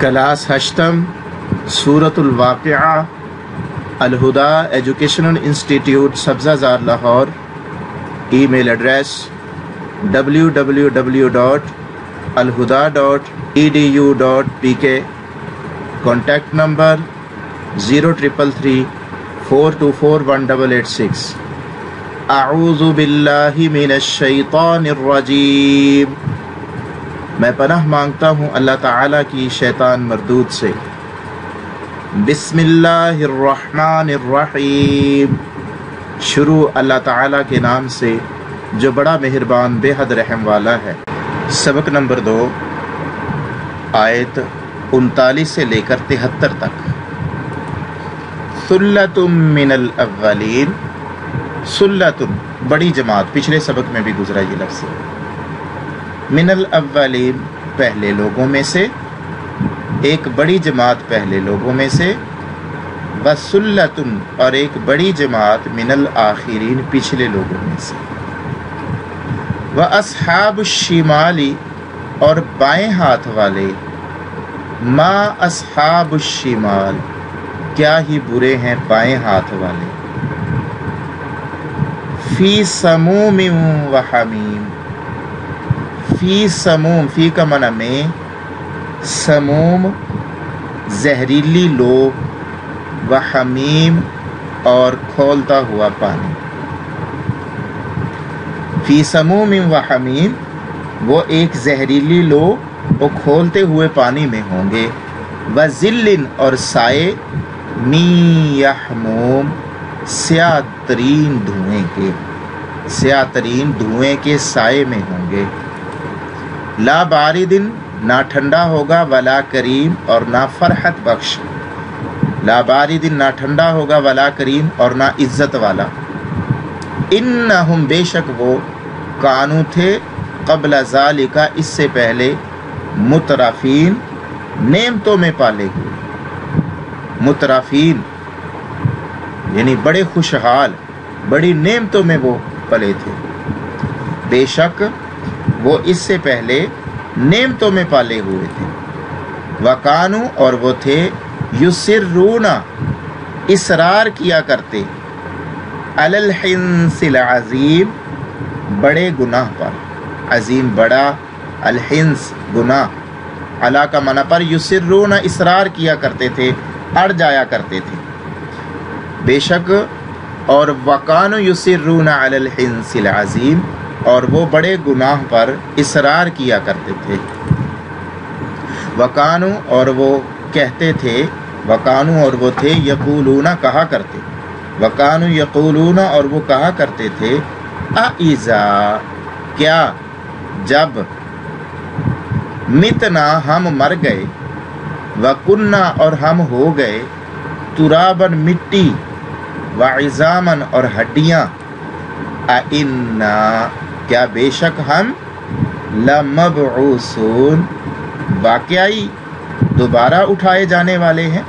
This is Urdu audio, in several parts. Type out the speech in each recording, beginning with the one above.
کلاس ہشتم سورۃ الواقعہ الہدا educational institute Sabzazar Lahore. Email address www.alhuda.edu.pk. Contact number 0333-424-1886. اعوذ باللہ من الشیطان الرجیم. میں پناہ مانگتا ہوں اللہ تعالیٰ کی شیطان مردود سے. بسم اللہ الرحمن الرحیم. شروع اللہ تعالیٰ کے نام سے جو بڑا مہربان بے حد رحم والا ہے. سبق نمبر 2 آیت 39 سے لے کر 73 تک. ثلۃ من الاولین. ثلۃ بڑی جماعت، پچھلے سبق میں بھی گزرا یہ لفظ. من الاولین پہلے لوگوں میں سے، ایک بڑی جماعت پہلے لوگوں میں سے. وَسُلَّةٌ اور ایک بڑی جماعت من الآخرین پچھلے لوگوں میں سے. وَأَصْحَابُ الشِّمَالِ اور بائیں ہاتھ والے. ما اصحاب الشمال کیا ہی برے ہیں بائیں ہاتھ والے. فی سموم وحمیم. فی سموم، فی کا معنی میں، سموم زہریلی لو، وحمیم اور کھولتا ہوا پانی. فی سموم وحمیم وہ ایک زہریلی لو وہ کھولتے ہوئے پانی میں ہوں گے. وذل اور سائے، می یحموم سیاہ ترین دھوئیں کے، سیاہ ترین دھوئیں کے سائے میں ہوں گے. لا باردن نہ ٹھنڈا ہوگا، ولا کریم اور نہ فرحت بخش. لا باردن نہ ٹھنڈا ہوگا، ولا کریم اور نہ عزت والا. انہم بے شک وہ، کانو تھے، قبل ذالک اس سے پہلے، مترفین نعمتوں میں پالے ہوئے. مترفین یعنی بڑے خوشحال، بڑی نعمتوں میں وہ پلے تھے. بے شک وہ اس سے پہلے نعمتوں میں پالے ہوئے تھے. وَقَانُوا اور وہ تھے، یُسِرُّونَ اصرار کیا کرتے، عَلَى الْحِنْثِ الْعَظِيمِ بڑے گناہ پر. عظیم بڑا، الحنس گناہ. علا کا معنی پر، یُسِرُّونَ اصرار کیا کرتے تھے، اڑ جایا کرتے تھے. بے شک اور وَقَانُوا یُسِرُّونَ عَلَى الْحِنْثِ الْعَظِيمِ اور وہ بڑے گناہ پر اصرار کیا کرتے تھے. وَقَانُوا اور وہ کہتے تھے، وَقَانُوا اور وہ تھے، یقولون کہا کرتے. وَقَانُوا یقولون اور وہ کہا کرتے تھے، اَإِذَا کیا جب، متنا ہم مر گئے، وَكُنَّا اور ہم ہو گئے، تُرَابًا مٹی، وَعِظَامًا اور ہڈیاں، اِنَّا کیا بے شک ہم، لَمَبْعُوثُونَ واقعی دوبارہ اٹھائے جانے والے ہیں.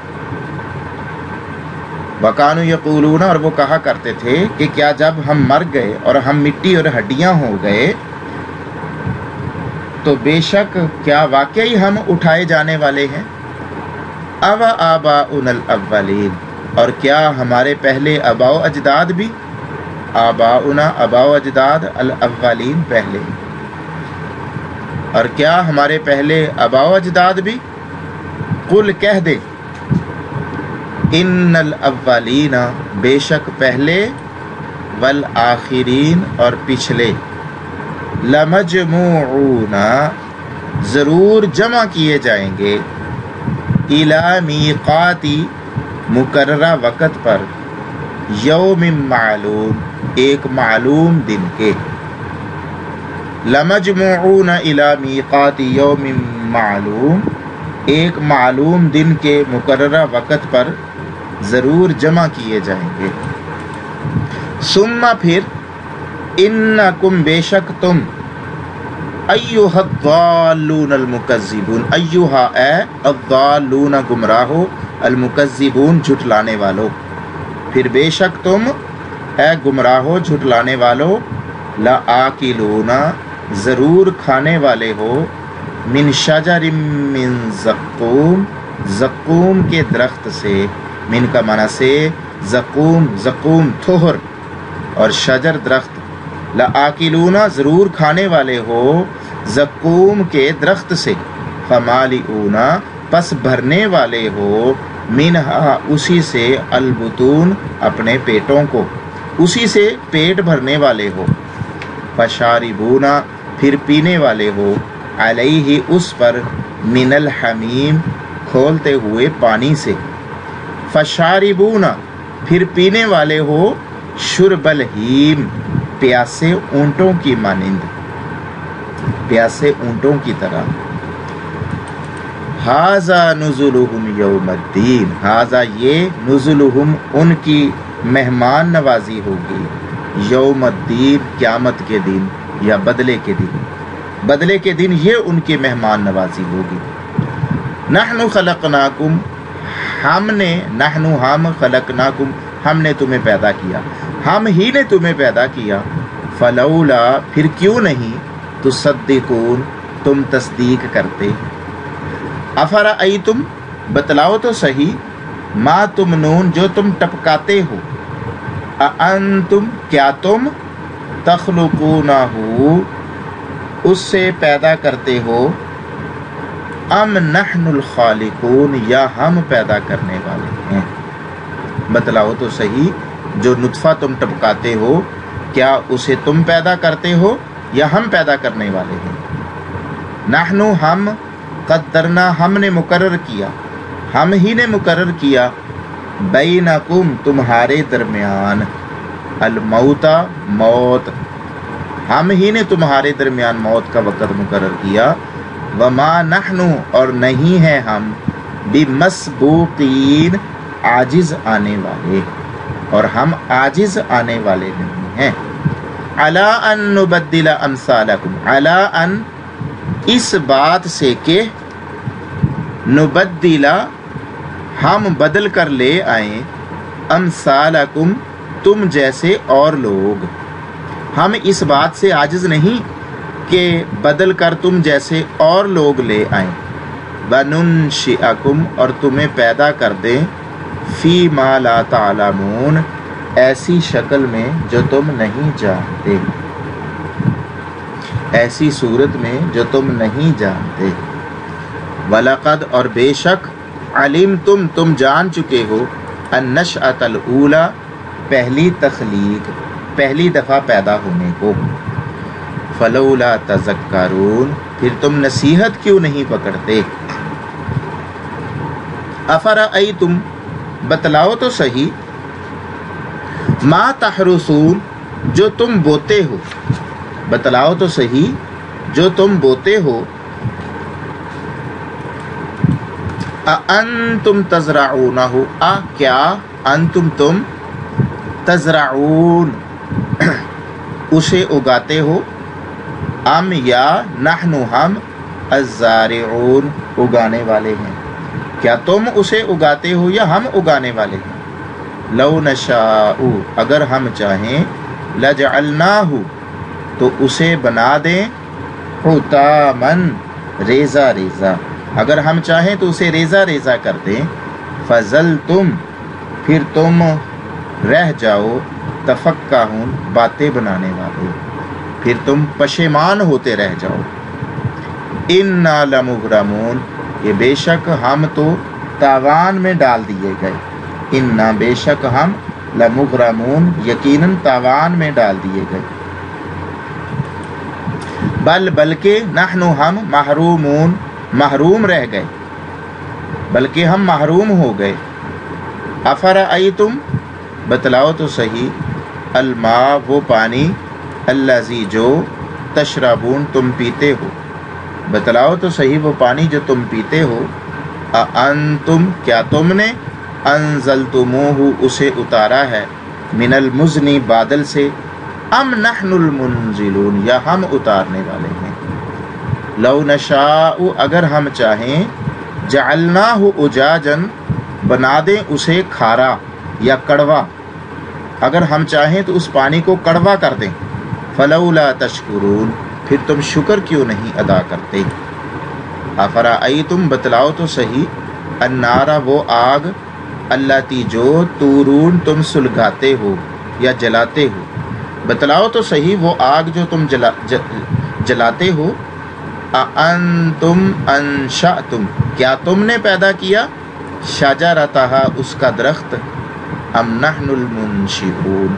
وَقَانُوا یقولون اور وہ کہا کرتے تھے کہ کیا جب ہم مر گئے اور ہم مٹی اور ہڈیاں ہو گئے تو بے شک کیا واقعی ہم اٹھائے جانے والے ہیں. اَوَ آبَاؤُنَا الْأَوَّلِينَ اور کیا ہمارے پہلے آباء و اجداد بھی، آباؤنا آباء و اجداد، الاولین پہلے، اور کیا ہمارے پہلے آباء و اجداد بھی. قل کہہ دے، ان الاولین بے شک پہلے، والآخرین اور پچھلے، لمجموعون ضرور جمع کیے جائیں گے، الی میقات مقررہ وقت پر، یوم معلوم ایک معلوم دن کے. لمجموعون الی میقات یوم معلوم ایک معلوم دن کے مقررہ وقت پر ضرور جمع کیے جائیں گے. ثم پھر، انکم بے شک تم، ایھا الضالون المکذبون، ایھا اے، الضالون گمراہو، المکذبون جھٹلانے والو. پھر بے شک تم، اے گمراہو جھٹلانے والو، لآکلون ضرور کھانے والے ہو، من شجر من زقوم، زقوم کے درخت سے، من کا معنی سے، زقوم، زقوم تھوہر اور شجر درخت، لآکلون ضرور کھانے والے ہو زقوم کے درخت سے، فمالئون پس بھرنے والے ہو، منہا اسی سے، البطون اپنے پیٹوں کو، اسی سے پیٹ بھرنے والے ہو، فشاربون پھر پینے والے ہو، علیہ اس پر، من الحمیم کھولتے ہوئے پانی سے، فشاربون پھر پینے والے ہو، شرب الہیم پیاسے اونٹوں کی مانند، پیاسے اونٹوں کی طرح۔ ھذا نزلہم یوم الدین، ھذا یہ، نزلہم ان کی مہمان نوازی ہوگی، یوم الدین قیامت کے دن یا بدلے کے دن، بدلے کے دن یہ ان کی مہمان نوازی ہوگی۔ نحن خلقناکم، ہم نے، نحن ہم، خلقناکم ہم نے تمہیں پیدا کیا، ہم ہی نے تمہیں پیدا کیا، فلولا پھر کیوں نہیں، تصدقون تم تصدیق کرتے، افرأیتم بتلاؤ تو صحیح، ما تمنون جو تم ٹپکاتے ہو، اانتم کیا تم، تخلقونہ اس سے پیدا کرتے ہو، ام نحن الخالقون یا ہم پیدا کرنے والے ہیں، بتلاؤ تو صحیح جو نطفہ تم ٹپکاتے ہو کیا اسے تم پیدا کرتے ہو یا ہم پیدا کرنے والے ہیں۔ نحن ہم، قدرنا ہم نے مقرر کیا، ہم ہی نے مقرر کیا، بینکم تمہارے درمیان، الموت موت، ہم ہی نے تمہارے درمیان موت کا وقت مقرر کیا، وما نحن اور نہیں ہیں ہم، بمسبوقین عاجز آنے والے، اور ہم عاجز آنے والے نہیں ہیں، علی ان نبدل امثالکم، علی ان اس بات سے کہ، نبدل ہم بدل کر لے آئیں، امثالکم تم جیسے اور لوگ، ہم اس بات سے عاجز نہیں کہ بدل کر تم جیسے اور لوگ لے آئیں، وَنُنشِئَكُمْ اور تمہیں پیدا کر دیں، فی ما لا تعلمون ایسی شکل میں جو تم نہیں جانتے، ایسی صورت میں جو تم نہیں جانتے، وَلَقَدْ اور بے شک، عَلِمْتُمْ تم جان چکے ہو، النَّشْأَةَ الْأُولَى پہلی تخلیق، پہلی دفعہ پیدا ہونے کو، فَلَوْلَا تَذَكَّرُونَ پھر تم نصیحت کیوں نہیں پکڑتے، افرأیتم بتلاؤ تو صحیح، ما تحرثون جو تم بوتے ہو، بتلاؤ تو صحیح جو تم بوتے ہو، اَأَنْتُمْ تَزْرَعُونَهُ کیا، انتم تم، تزرعون اسے اگاتے ہو، ام یا نحن ہم، الزارعون اگانے والے ہیں، کیا تم اسے اگاتے ہو یا ہم اگانے والے ہیں، لو نشاء اگر ہم چاہیں، لجعلناہ تو اسے بنا دیں، حطامن ریزہ ریزہ، اگر ہم چاہیں تو اسے ریزہ ریزہ کر دیں، فظلتم پھر تم رہ جاؤ، تفکہون باتیں بنانے والے، پھر تم پشیمان ہوتے رہ جاؤ، انا لمغرمون یہ بے شک ہم تو تاوان میں ڈال دیے گئے، انا بے شک ہم، لمغرمون یقیناً تاوان میں ڈال دیے گئے، بلکہ نحن ہم، محرومون محروم رہ گئے، بلکہ ہم محروم ہو گئے، افرأیتم بتلاؤ تو صحیح، الماء وہ پانی، الذی جو، تشربون تم پیتے ہو، بتلاؤ تو صحیح وہ پانی جو تم پیتے ہو، اانتم کیا تم نے، انزلتموہ اسے اتارا ہے، من المزن بادل سے، ام نحن المنزلون یا ہم اتارنے والے ہیں، لو نشاء اگر ہم چاہیں، جعلناہ اجاجن بنا دیں اسے کھارا یا کڑوا، اگر ہم چاہیں تو اس پانی کو کڑوا کر دیں، فلولا تشکرون پھر تم شکر کیوں نہیں ادا کرتے، افرأیتم بتلاؤ تو صحیح، النارا وہ آگ، اللاتی جو تورون تم سلگاتے ہو یا جلاتے ہو، بتلاؤ تو صحیح وہ آگ جو تم جلاتے ہو، اانتم انشأتم کیا تم نے پیدا کیا، شجرتہا اس کا درخت، ام نحن المنشئون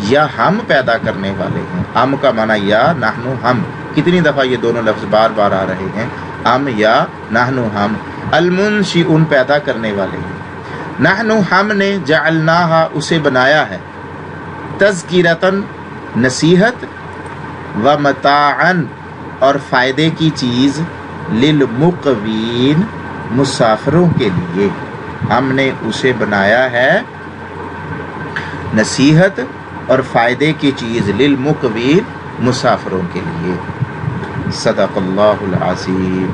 یا ہم پیدا کرنے والے ہیں، ام کا معنی یا، نحن ہم، کتنی دفعہ یہ دونوں لفظ بار بار آ رہے ہیں، ام یا نحن ہم، المنشئون پیدا کرنے والے ہیں، نحن ہم نے، جعلناہا اسے بنایا ہے، تذکرتاً نصیحت، و متاعاً اور فائدے کی چیز، للمقوین مسافروں کے لیے، ہم نے اسے بنایا ہے نصیحت اور فائدے کی چیز، للمقوین مسافروں کے لیے۔ صدق اللہ العظیم۔